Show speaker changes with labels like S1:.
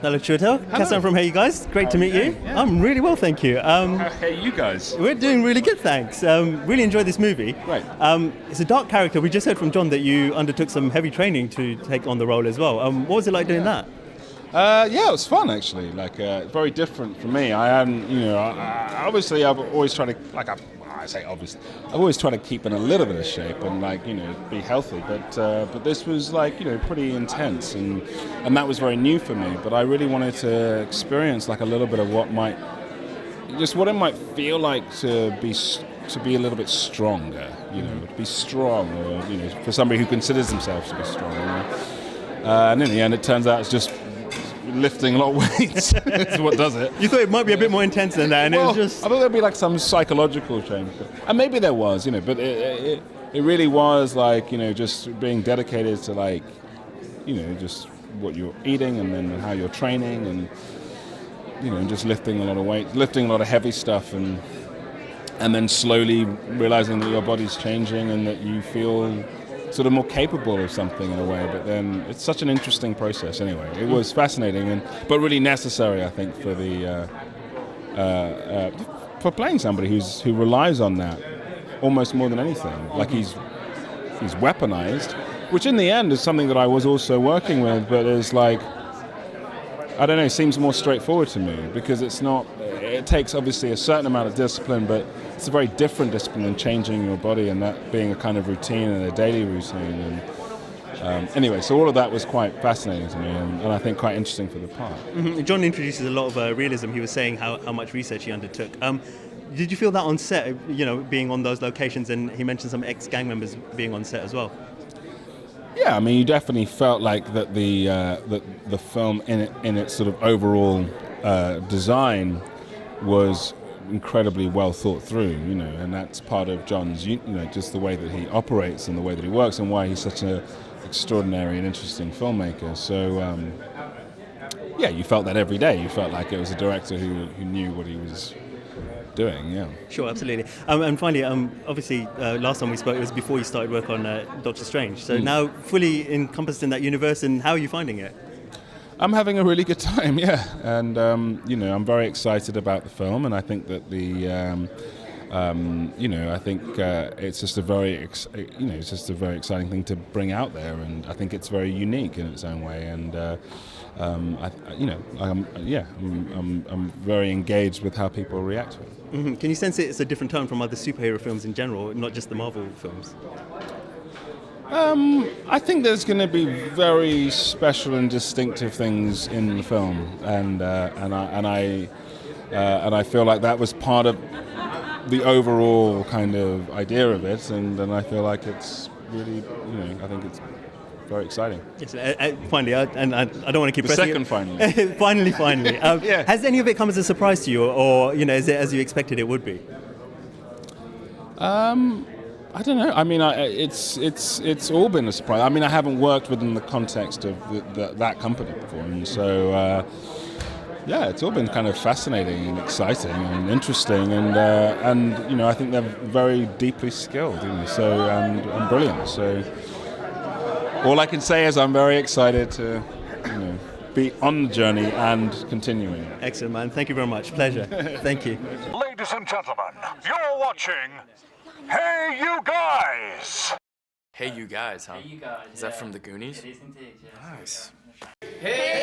S1: Hello, Chiwetel. Cassam from HeyUGuys. Great to meet you. Yeah. I'm really well, thank you.
S2: Hey, you guys.
S1: We're doing really good, thanks. Really enjoyed this movie.
S2: Right.
S1: It's a dark character. We just heard from John that you undertook some heavy training to take on the role as well. What was it like doing that?
S2: Yeah, it was fun actually. Very different from me. I hadn't, obviously I've always tried to, I've always tried to keep in a little bit of shape and be healthy. But this was pretty intense, and that was very new for me. But I really wanted to experience a little bit of what it might feel like to be a little bit stronger. To be strong, or for somebody who considers themselves to be strong. And in the end, it turns out it's just lifting a lot of weights is what does it.
S1: You thought it might be a bit more intense than that, and it was just...
S2: I thought there'd be some psychological change, and maybe there was, but it really was just being dedicated to just what you're eating and then how you're training, and just lifting a lot of weight, lifting a lot of heavy stuff, and then slowly realizing that your body's changing and that you feel sort of more capable of something in a way. But then it's such an interesting process anyway. It was fascinating, but really necessary, I think, for the for playing somebody who relies on that almost more than anything. He's weaponized, which in the end is something that I was also working with, but is I don't know, seems more straightforward to me, because it's not. It takes obviously a certain amount of discipline, but it's a very different discipline than changing your body and that being a kind of routine and a daily routine. And anyway, so all of that was quite fascinating to me, and I think quite interesting for the part.
S1: Mm-hmm. John introduces a lot of realism. He was saying how much research he undertook. Did you feel that on set, being on those locations, and he mentioned some ex-gang members being on set as well?
S2: Yeah, I mean, you definitely felt like that the film in its sort of overall design was incredibly well thought through, and that's part of John's, just the way that he operates and the way that he works, and why he's such an extraordinary and interesting filmmaker. So, yeah, you felt that every day. You felt like it was a director who knew what he was doing. Yeah.
S1: Sure, absolutely. And finally, obviously, last time we spoke, it was before you started work on Doctor Strange. So now fully encompassed in that universe, and how are you finding it?
S2: I'm having a really good time, yeah, and I'm very excited about the film, and I think that it's just a very exciting thing to bring out there, and I think it's very unique in its own way, and I'm very engaged with how people react to it.
S1: Mm-hmm. Can you sense it's a different tone from other superhero films in general, not just the Marvel films?
S2: I think there's going to be very special and distinctive things in the film, and I feel like that was part of the overall kind of idea of it, and I feel like it's really, I think it's very exciting.
S1: Yes, finally, and I don't want to keep
S2: the
S1: pressing
S2: second
S1: it. finally.
S2: Yeah.
S1: Has any of it come as a surprise to you, or is it as you expected it would be?
S2: I don't know. I mean, it's all been a surprise. I mean, I haven't worked within the context of that company before, and so yeah, it's all been kind of fascinating and exciting and interesting, and I think they're very deeply skilled, so and brilliant. So all I can say is I'm very excited to be on the journey and continuing it.
S1: Excellent, man. Thank you very much. Pleasure. Thank you.
S3: Ladies and gentlemen, you're watching Hey You Guys!
S4: Hey You Guys, huh?
S5: Hey You Guys.
S4: Is that from the Goonies?
S5: It is indeed, yes.
S4: Nice.
S5: Hey